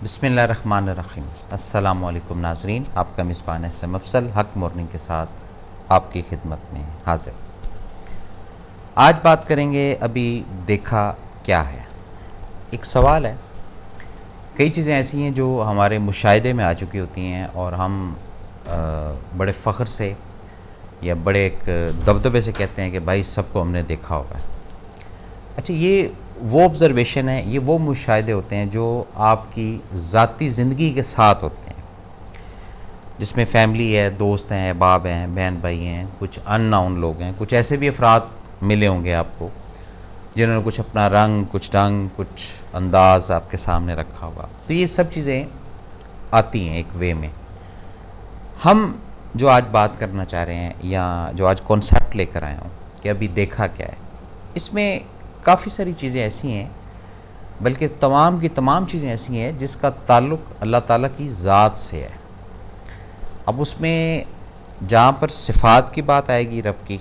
بسم اللہ الرحمن الرحیم۔ السلام علیکم ناظرین، آپ کا میزبان SM افضل حق مورننگ کے ساتھ آپ کی خدمت میں حاضر۔ آج بات کریں گے ابھی دیکھا کیا ہے۔ ایک سوال ہے، کئی چیزیں ایسی ہیں جو ہمارے مشاہدے میں آ چکی ہوتی ہیں اور ہم بڑے فخر سے یا بڑے ایک دبدبے سے کہتے ہیں کہ بھائی سب کو ہم نے دیکھا ہوگا۔ اچھا، یہ وہ آبزرویشن ہے، یہ وہ مشاہدے ہوتے ہیں جو آپ کی ذاتی زندگی کے ساتھ ہوتے ہیں، جس میں فیملی ہے، دوست ہیں، احباب ہیں، بہن بھائی ہیں، کچھ ان نون لوگ ہیں، کچھ ایسے بھی افراد ملے ہوں گے آپ کو جنہوں نے کچھ اپنا رنگ، کچھ ڈھنگ، کچھ انداز آپ کے سامنے رکھا ہوگا۔ تو یہ سب چیزیں آتی ہیں ایک وے میں۔ ہم جو آج بات کرنا چاہ رہے ہیں یا جو آج کانسیپٹ لے کر آئے ہوں کہ ابھی دیکھا کیا ہے، اس میں کافی ساری چیزیں ایسی ہیں، بلکہ تمام کی تمام چیزیں ایسی ہیں جس کا تعلق اللہ تعالیٰ کی ذات سے ہے۔ اب اس میں جہاں پر صفات کی بات آئے گی رب کی،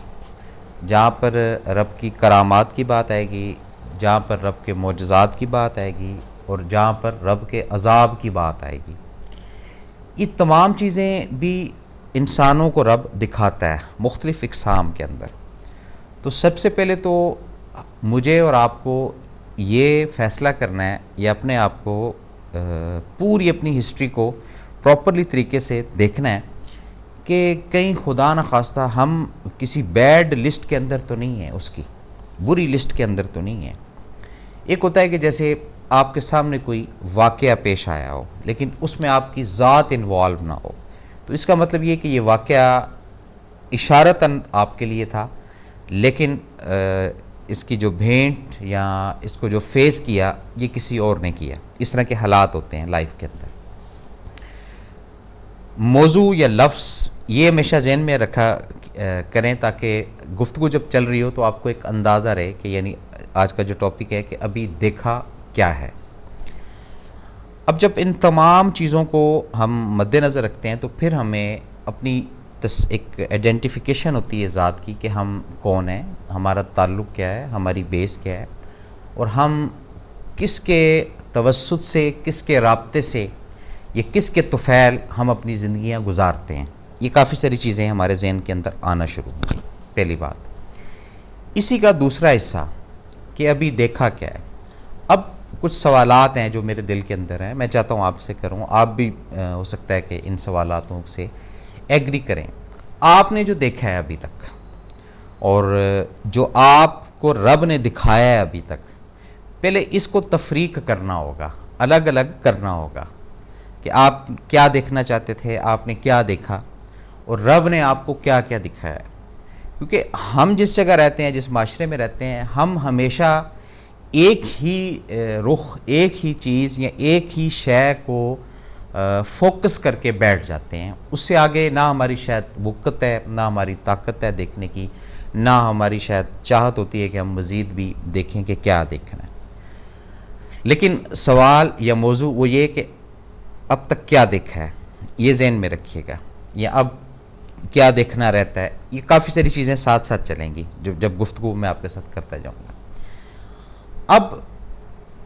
جہاں پر رب کی کرامات کی بات آئے گی، جہاں پر رب کے معجزات کی بات آئے گی، اور جہاں پر رب کے عذاب کی بات آئے گی، یہ تمام چیزیں بھی انسانوں کو رب دکھاتا ہے مختلف اقسام کے اندر۔ تو سب سے پہلے تو مجھے اور آپ کو یہ فیصلہ کرنا ہے یا اپنے آپ کو پوری اپنی ہسٹری کو پراپرلی طریقے سے دیکھنا ہے کہ کہیں خدا نخواستہ ہم کسی بیڈ لسٹ کے اندر تو نہیں ہیں، اس کی بری لسٹ کے اندر تو نہیں ہیں۔ ایک ہوتا ہے کہ جیسے آپ کے سامنے کوئی واقعہ پیش آیا ہو لیکن اس میں آپ کی ذات انوالو نہ ہو، تو اس کا مطلب یہ کہ یہ واقعہ اشارتاً آپ کے لیے تھا، لیکن اس کی جو بھینٹ یا اس کو جو فیس کیا یہ کسی اور نے کیا۔ اس طرح کے حالات ہوتے ہیں لائف کے اندر۔ موضوع یا لفظ یہ ہمیشہ ذہن میں رکھا کریں تاکہ گفتگو جب چل رہی ہو تو آپ کو ایک اندازہ رہے کہ یعنی آج کا جو ٹاپک ہے کہ ابھی دیکھا کیا ہے۔ اب جب ان تمام چیزوں کو ہم مد نظر رکھتے ہیں تو پھر ہمیں اپنی ایک آئیڈینٹیفیکیشن ہوتی ہے ذات کی کہ ہم کون ہیں، ہمارا تعلق کیا ہے، ہماری بیس کیا ہے، اور ہم کس کے توسط سے، کس کے رابطے سے یا کس کے طفیل ہم اپنی زندگیاں گزارتے ہیں۔ یہ کافی ساری چیزیں ہمارے ذہن کے اندر آنا شروع ہوں گی۔ پہلی بات اسی کا دوسرا حصہ کہ ابھی دیکھا کیا ہے۔ اب کچھ سوالات ہیں جو میرے دل کے اندر ہیں، میں چاہتا ہوں آپ سے کروں، آپ بھی ہو سکتا ہے کہ ان سوالاتوں سے ایگری کریں۔ آپ نے جو دیکھا ہے ابھی تک اور جو آپ کو رب نے دکھایا ہے ابھی تک، پہلے اس کو تفریق کرنا ہوگا، الگ الگ کرنا ہوگا کہ آپ کیا دیکھنا چاہتے تھے، آپ نے کیا دیکھا، اور رب نے آپ کو کیا کیا دکھایا ہے۔ کیونکہ ہم جس جگہ رہتے ہیں، جس معاشرے میں رہتے ہیں، ہم ہمیشہ ایک ہی رخ، ایک ہی چیز یا ایک ہی شے کو فوکس کر کے بیٹھ جاتے ہیں۔ اس سے آگے نہ ہماری شاید وقت ہے، نہ ہماری طاقت ہے دیکھنے کی، نہ ہماری شاید چاہت ہوتی ہے کہ ہم مزید بھی دیکھیں کہ کیا دیکھنا ہے۔ لیکن سوال یا موضوع وہ یہ کہ اب تک کیا دیکھا ہے، یہ ذہن میں رکھیے گا، یا اب کیا دیکھنا رہتا ہے۔ یہ کافی ساری چیزیں ساتھ ساتھ چلیں گی جب گفتگو میں آپ کے ساتھ کرتا جاؤں گا۔ اب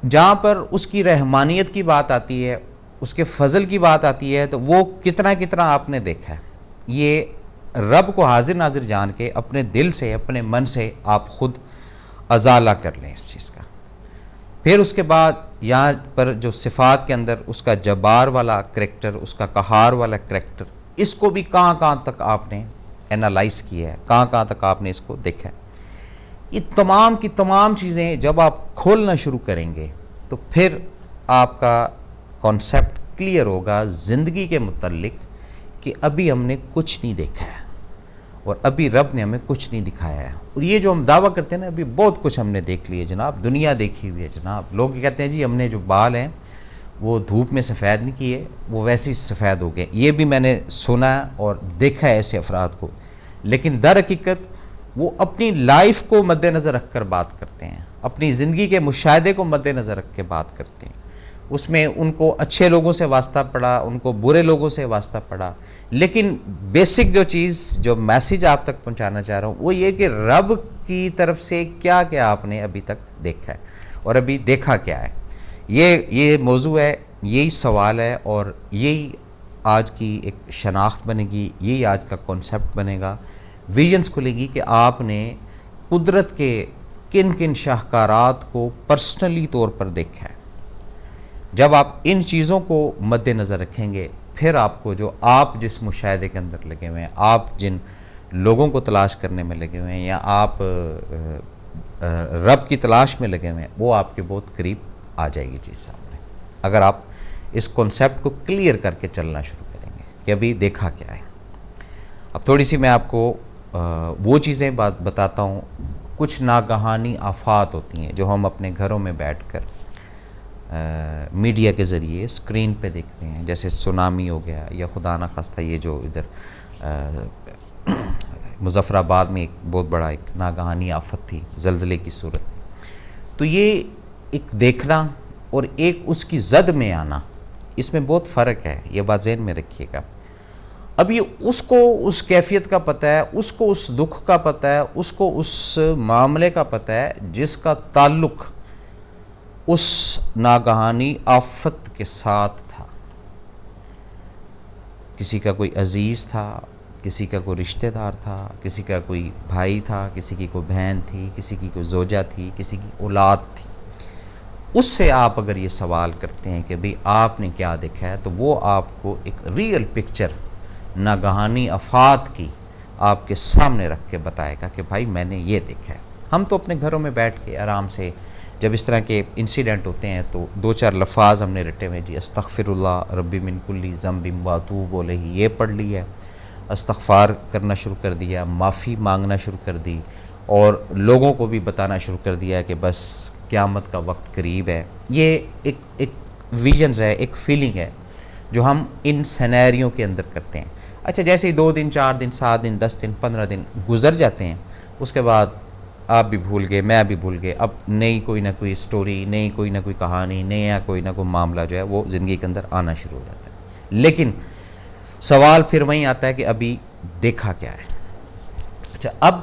جہاں پر اس کی رحمانیت کی بات آتی ہے، اس کے فضل کی بات آتی ہے، تو وہ کتنا کتنا آپ نے دیکھا ہے، یہ رب کو حاضر ناظر جان کے اپنے دل سے، اپنے من سے آپ خود ازالہ کر لیں اس چیز کا۔ پھر اس کے بعد یہاں پر جو صفات کے اندر اس کا جبار والا کریکٹر، اس کا قہار والا کریکٹر، اس کو بھی کہاں کہاں تک آپ نے اینالائز کیا ہے، کہاں کہاں تک آپ نے اس کو دیکھا ہے۔ یہ تمام کی تمام چیزیں جب آپ کھولنا شروع کریں گے تو پھر آپ کا کانسیپٹ کلیئر ہوگا زندگی کے متعلق کہ ابھی ہم نے کچھ نہیں دیکھا ہے اور ابھی رب نے ہمیں کچھ نہیں دکھایا ہے۔ اور یہ جو ہم دعویٰ کرتے ہیں نا، ابھی بہت کچھ ہم نے دیکھ لیا جناب، دنیا دیکھی ہوئی ہے جناب۔ لوگ یہ کہتے ہیں جی ہم نے جو بال ہیں وہ دھوپ میں سفید نہیں کیے، وہ ویسے ہی سفید ہو گئے۔ یہ بھی میں نے سنا اور دیکھا ہے ایسے افراد کو، لیکن در حقیقت وہ اپنی لائف کو مد نظر رکھ کر بات کرتے ہیں، اپنی زندگی کے مشاہدے کو مد نظر رکھ کے بات کرتے ہیں۔ اس میں ان کو اچھے لوگوں سے واسطہ پڑا، ان کو برے لوگوں سے واسطہ پڑا، لیکن بیسک جو چیز، جو میسیج آپ تک پہنچانا چاہ رہا ہوں وہ یہ کہ رب کی طرف سے کیا کیا آپ نے ابھی تک دیکھا ہے اور ابھی دیکھا کیا ہے۔ یہ موضوع ہے یہی سوال ہے اور یہی آج کی ایک شناخت بنے گی، یہی آج کا کانسیپٹ بنے گا، ویژنز کھلے گی کہ آپ نے قدرت کے کن کن شاہکارات کو پرسنلی طور پر دیکھا ہے۔ جب آپ ان چیزوں کو مد نظر رکھیں گے، پھر آپ کو جو آپ جس مشاہدے کے اندر لگے ہوئے ہیں، آپ جن لوگوں کو تلاش کرنے میں لگے ہوئے ہیں، یا آپ رب کی تلاش میں لگے ہوئے ہیں، وہ آپ کے بہت قریب آ جائے گی چیز سامنے، اگر آپ اس کانسیپٹ کو کلیئر کر کے چلنا شروع کریں گے کہ ابھی دیکھا کیا ہے۔ اب تھوڑی سی میں آپ کو وہ چیزیں بتاتا ہوں۔ کچھ ناگہانی آفات ہوتی ہیں جو ہم اپنے گھروں میں بیٹھ کر میڈیا کے ذریعے اسکرین پہ دیکھتے ہیں، جیسے سونامی ہو گیا، یا خدا نخواستہ یہ جو ادھر مظفر آباد میں ایک بہت بڑا ایک ناگہانی آفت تھی زلزلے کی صورت۔ تو یہ ایک دیکھنا اور ایک اس کی زد میں آنا، اس میں بہت فرق ہے، یہ بات ذہن میں رکھیے گا۔ اب یہ اس کو اس کیفیت کا پتہ ہے، اس کو اس دکھ کا پتہ ہے، اس کو اس معاملے کا پتہ ہے جس کا تعلق اس ناگہانی آفت کے ساتھ تھا۔ کسی کا کوئی عزیز تھا، کسی کا کوئی رشتہ دار تھا، کسی کا کوئی بھائی تھا، کسی کی کوئی بہن تھی، کسی کی کوئی زوجہ تھی، کسی کی اولاد تھی۔ اس سے آپ اگر یہ سوال کرتے ہیں کہ بھئی آپ نے کیا دیکھا ہے، تو وہ آپ کو ایک ریئل پکچر ناگہانی آفات کی آپ کے سامنے رکھ کے بتائے گا کہ بھائی میں نے یہ دیکھا ہے۔ ہم تو اپنے گھروں میں بیٹھ کے آرام سے جب اس طرح کے انسیڈنٹ ہوتے ہیں تو دو چار لفاظ ہم نے رٹے ہوئے، جی استغفر اللہ ربی من کلی ذنب واتوب الیہ، یہ پڑھ لی ہے، استغفار کرنا شروع کر دیا، معافی مانگنا شروع کر دی، اور لوگوں کو بھی بتانا شروع کر دیا کہ بس قیامت کا وقت قریب ہے۔ یہ ایک ویژنز ہے، ایک فیلنگ ہے جو ہم ان سینیریوں کے اندر کرتے ہیں۔ اچھا، جیسے ہی 2 دن 4 دن 7 دن 10 دن 15 دن گزر جاتے ہیں، اس کے بعد آپ بھی بھول گئے، میں بھی بھول گئے، اب نئی کوئی نہ کوئی سٹوری، نئی کوئی نہ کوئی کہانی، نیا کوئی نہ کوئی معاملہ جو ہے وہ زندگی کے اندر آنا شروع ہو جاتا ہے۔ لیکن سوال پھر وہیں آتا ہے کہ ابھی دیکھا کیا ہے۔ اچھا، اب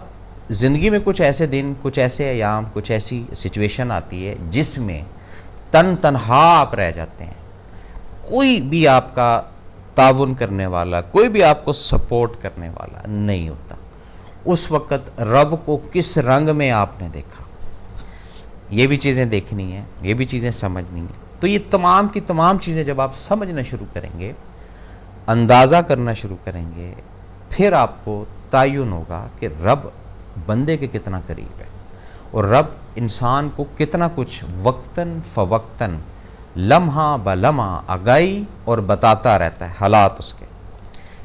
زندگی میں کچھ ایسے دن، کچھ ایسے ایام، کچھ ایسی سچویشن آتی ہے جس میں تنہا آپ رہ جاتے ہیں، کوئی بھی آپ کا تعاون کرنے والا، کوئی بھی آپ کو سپورٹ کرنے والا نہیں ہوتا۔ اس وقت رب کو کس رنگ میں آپ نے دیکھا، یہ بھی چیزیں دیکھنی ہیں، یہ بھی چیزیں سمجھنی ہیں۔ تو یہ تمام کی تمام چیزیں جب آپ سمجھنا شروع کریں گے، اندازہ کرنا شروع کریں گے، پھر آپ کو تعین ہوگا کہ رب بندے کے کتنا قریب ہے، اور رب انسان کو کتنا کچھ وقتاً فوقتاً، لمحہ بلمحہ آگاہی اور بتاتا رہتا ہے حالات اس کے۔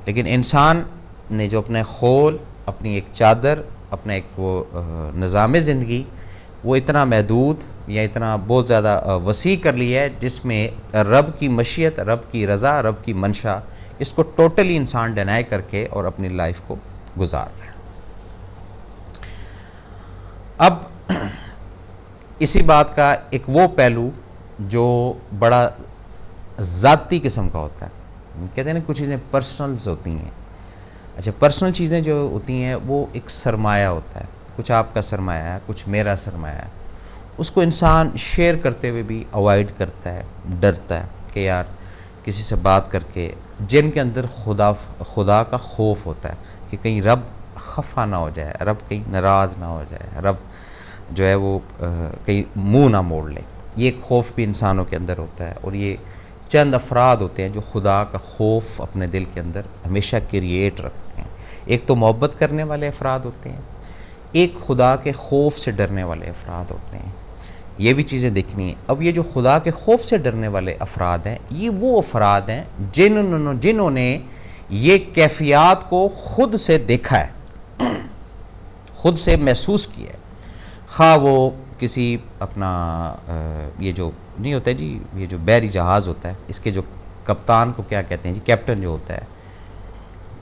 لیکن انسان نے جو اپنے خول، اپنی ایک چادر، اپنا ایک وہ نظام زندگی، وہ اتنا محدود یا اتنا بہت زیادہ وسیع کر لیا ہے، جس میں رب کی مشیت، رب کی رضا، رب کی منشا، اس کو ٹوٹلی انسان ڈینائی کر کے اور اپنی لائف کو گزار رہا ہے۔ اب اسی بات کا ایک وہ پہلو جو بڑا ذاتی قسم کا ہوتا ہے، کہتے ہیں نا کچھ چیزیں پرسنلز ہوتی ہیں۔ اچھا، پرسنل چیزیں جو ہوتی ہیں وہ ایک سرمایہ ہوتا ہے، کچھ آپ کا سرمایہ ہے، کچھ میرا سرمایہ ہے۔ اس کو انسان شیئر کرتے ہوئے بھی اوائڈ کرتا ہے، ڈرتا ہے کہ یار کسی سے بات کر کے، جن کے اندر خدا کا خوف ہوتا ہے کہ کہیں رب خفا نہ ہو جائے، رب کہیں ناراض نہ ہو جائے، رب جو ہے وہ کہیں منہ نہ موڑ لے۔ یہ ایک خوف بھی انسانوں کے اندر ہوتا ہے، اور یہ چند افراد ہوتے ہیں جو خدا کا خوف اپنے دل کے اندر ہمیشہ کریٹ رکھتے ہیں۔ ایک تو محبت کرنے والے افراد ہوتے ہیں، ایک خدا کے خوف سے ڈرنے والے افراد ہوتے ہیں۔ یہ بھی چیزیں دیکھنی ہیں۔ اب یہ جو خدا کے خوف سے ڈرنے والے افراد ہیں، یہ وہ افراد ہیں جنہوں نے یہ کیفیات کو خود سے دیکھا ہے، خود سے محسوس کیا ہے۔ خواہ وہ کسی اپنا یہ جو نہیں ہوتا ہے جی، یہ جو بحری جہاز ہوتا ہے، اس کے جو کپتان کو کیا کہتے ہیں جی، کیپٹن جو ہوتا ہے،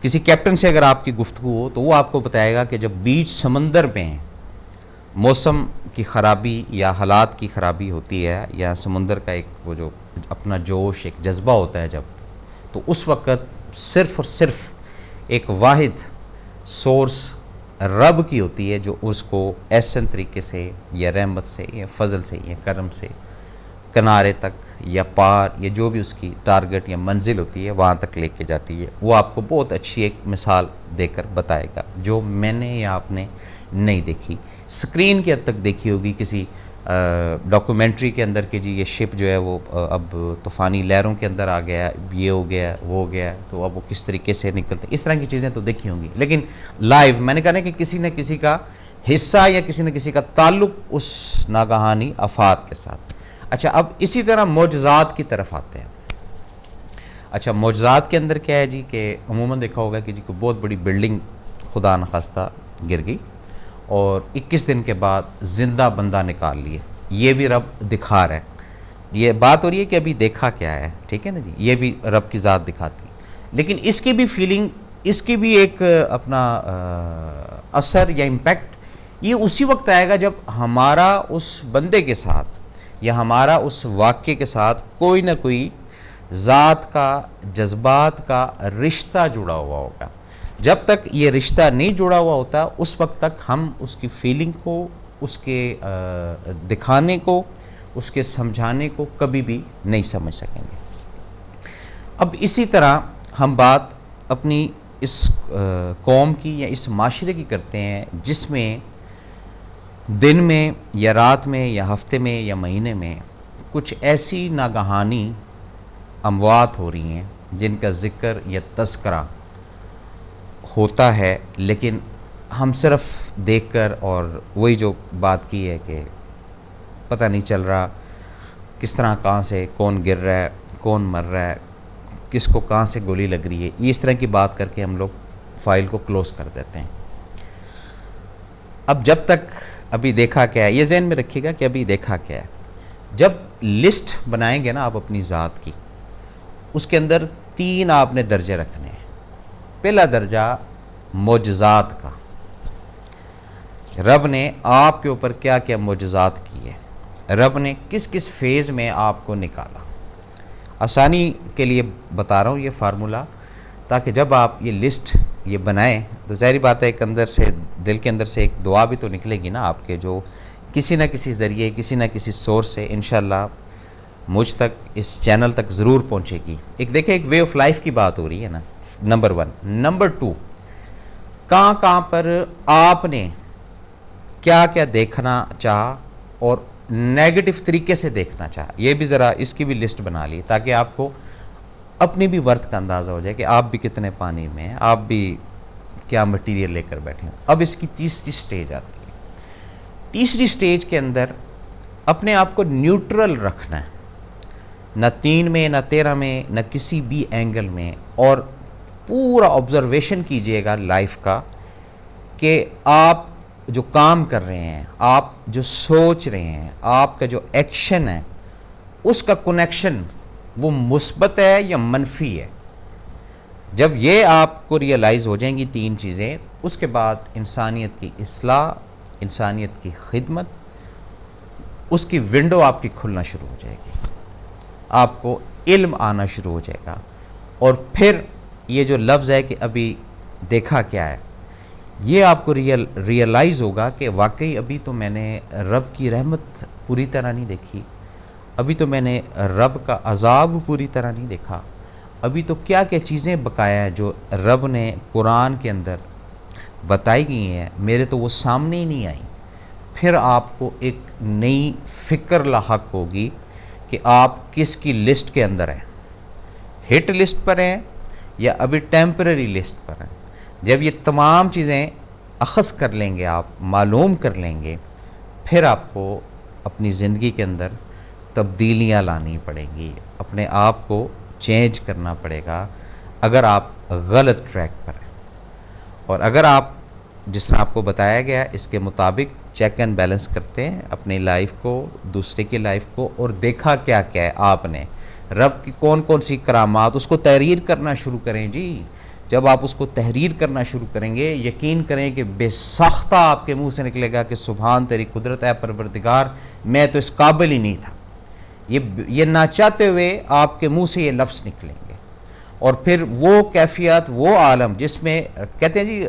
کسی کیپٹن سے اگر آپ کی گفتگو ہو تو وہ آپ کو بتائے گا کہ جب بیچ سمندر میں موسم کی خرابی یا حالات کی خرابی ہوتی ہے، یا سمندر کا ایک وہ جو اپنا جوش، ایک جذبہ ہوتا ہے جب، تو اس وقت صرف اور صرف ایک واحد سورس رب کی ہوتی ہے، جو اس کو احسن طریقے سے یا رحمت سے یا فضل سے یا کرم سے کنارے تک یا پار یا جو بھی اس کی ٹارگٹ یا منزل ہوتی ہے وہاں تک لے کے جاتی ہے. وہ آپ کو بہت اچھی ایک مثال دے کر بتائے گا جو میں نے یا آپ نے نہیں دیکھی, اسکرین کی حد تک دیکھی ہوگی کسی ڈاکومنٹری کے اندر کہ جی یہ شپ جو ہے وہ اب طوفانی لہروں کے اندر آ گیا, یہ ہو گیا, وہ ہو گیا, تو اب وہ کس طریقے سے نکلتے, اس طرح کی چیزیں تو دیکھی ہوں گی. لیکن لائیو میں نے کہا نا کہ کسی نہ کسی کا حصہ یا کسی نہ کسی کا تعلق اس ناگہانی آفات کے ساتھ. اچھا, اب اسی طرح معجزات کی طرف آتے ہیں. اچھا, معجزات کے اندر کیا ہے جی کہ عموماً دیکھا ہوگا کہ جی کوئی بہت بڑی بلڈنگ خدا نخواستہ گر گئی اور 21 دن کے بعد زندہ بندہ نکال لیے. یہ بھی رب دکھا رہا ہے. یہ بات ہو رہی ہے کہ ابھی دیکھا کیا ہے, ٹھیک ہے نا جی, یہ بھی رب کی ذات دکھاتی ہے. لیکن اس کی بھی فیلنگ, اس کی بھی ایک اپنا اثر یا امپیکٹ یہ اسی وقت آئے گا جب ہمارا اس بندے کے ساتھ یا ہمارا اس واقعے کے ساتھ کوئی نہ کوئی ذات کا, جذبات کا رشتہ جڑا ہوا ہوگا. جب تک یہ رشتہ نہیں جڑا ہوا ہوتا اس وقت تک ہم اس کی فیلنگ کو, اس کے دکھانے کو, اس کے سمجھانے کو کبھی بھی نہیں سمجھ سکیں گے. اب اسی طرح ہم بات اپنی اس قوم کی یا اس معاشرے کی کرتے ہیں جس میں دن میں یا رات میں یا ہفتے میں یا مہینے میں کچھ ایسی ناگہانی اموات ہو رہی ہیں جن کا ذکر یا تذکرہ ہوتا ہے, لیکن ہم صرف دیکھ کر اور وہی جو بات کی ہے کہ پتہ نہیں چل رہا کس طرح کہاں سے کون گر رہا ہے, کون مر رہا ہے, کس کو کہاں سے گولی لگ رہی ہے, یہ اس طرح کی بات کر کے ہم لوگ فائل کو کلوز کر دیتے ہیں. اب جب تک ابھی دیکھا کیا ہے, یہ ذہن میں رکھیے گا کہ ابھی دیکھا کیا ہے. جب لسٹ بنائیں گے نا آپ اپنی ذات کی, اس کے اندر 3 آپ نے درجے رکھنے ہیں. پہلا درجہ معجزات کا, رب نے آپ کے اوپر کیا کیا معجزات کیے, رب نے کس کس فیز میں آپ کو نکالا. آسانی کے لیے بتا رہا ہوں یہ فارمولہ, تاکہ جب آپ یہ لسٹ یہ بنائیں تو ظاہری بات ہے ایک اندر سے, دل کے اندر سے ایک دعا بھی تو نکلے گی نا آپ کے, جو کسی نہ کسی ذریعے, کسی نہ کسی سورس سے انشاءاللہ مجھ تک, اس چینل تک ضرور پہنچے گی. ایک دیکھیں, ایک وے آف لائف کی بات ہو رہی ہے نا, نمبر 1. نمبر 2, کہاں پر آپ نے کیا کیا دیکھنا چاہا اور نیگیٹو طریقے سے دیکھنا چاہا, یہ بھی ذرا اس کی بھی لسٹ بنا لی تاکہ آپ کو اپنی بھی ورتھ کا اندازہ ہو جائے کہ آپ بھی کتنے پانی میں ہیں, آپ بھی کیا مٹیریل لے کر بیٹھے ہیں. اب اس کی تیسری سٹیج آتی ہے. تیسری سٹیج کے اندر اپنے آپ کو نیوٹرل رکھنا ہے, نہ 3 میں نہ 13 میں نہ کسی بھی اینگل میں, اور پورا آبزرویشن کیجئے گا لائف کا کہ آپ جو کام کر رہے ہیں, آپ جو سوچ رہے ہیں, آپ کا جو ایکشن ہے, اس کا کنیکشن وہ مثبت ہے یا منفی ہے. جب یہ آپ کو ریئلائز ہو جائیں گی 3 چیزیں, اس کے بعد انسانیت کی اصلاح, انسانیت کی خدمت, اس کی ونڈو آپ کی کھلنا شروع ہو جائے گی, آپ کو علم آنا شروع ہو جائے گا. اور پھر یہ جو لفظ ہے کہ ابھی دیکھا کیا ہے, یہ آپ کو ریئلائز ہوگا کہ واقعی ابھی تو میں نے رب کی رحمت پوری طرح نہیں دیکھی, ابھی تو میں نے رب کا عذاب پوری طرح نہیں دیکھا, ابھی تو کیا کیا چیزیں بقایا ہیں جو رب نے قرآن کے اندر بتائی گئی ہیں, میرے تو وہ سامنے ہی نہیں آئیں. پھر آپ کو ایک نئی فکر لاحق ہوگی کہ آپ کس کی لسٹ کے اندر ہیں, ہٹ لسٹ پر ہیں یا ابھی ٹیمپرری لسٹ پر ہیں. جب یہ تمام چیزیں اخذ کر لیں گے, آپ معلوم کر لیں گے, پھر آپ کو اپنی زندگی کے اندر تبدیلیاں لانی پڑیں گی, اپنے آپ کو چینج کرنا پڑے گا اگر آپ غلط ٹریک پر ہیں. اور اگر آپ جس طرح آپ کو بتایا گیا اس کے مطابق چیک اینڈ بیلنس کرتے ہیں اپنی لائف کو, دوسرے کی لائف کو, اور دیکھا کیا کیا ہے آپ نے, رب کی کون کون سی کرامات, اس کو تحریر کرنا شروع کریں جی. جب آپ اس کو تحریر کرنا شروع کریں گے, یقین کریں کہ بے ساختہ آپ کے منہ سے نکلے گا کہ سبحان تیری قدرت ہے پروردگار, میں تو اس قابل ہی نہیں تھا. یہ نہ چاہتے ہوئے آپ کے منہ سے یہ لفظ نکلیں گے. اور پھر وہ کیفیت, وہ عالم جس میں کہتے ہیں جی